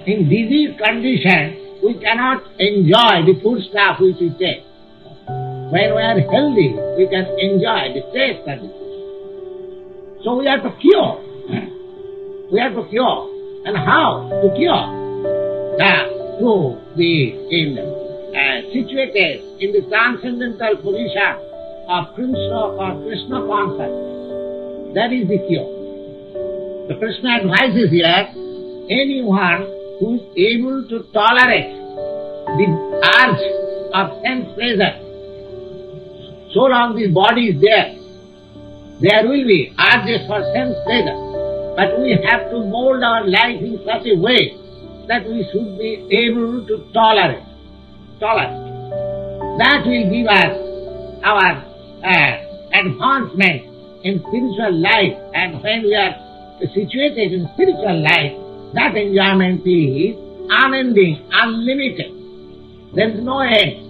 In disease condition, we cannot enjoy the food stuff which we take. When we are healthy, we can enjoy the taste of the food. So we have to cure. We have to cure. And how to cure? To be situated in the transcendental position of Krishna consciousness. That is the cure. The Krishna advises here, anyone who is able to tolerate the urge of sense pleasure, so long this body is there will be urges for sense pleasure. But we have to mold our life in such a way that we should be able to tolerate. That will give us our advancement in spiritual life, and when we are situated in spiritual life, that enjoyment is unending, unlimited. There is no end.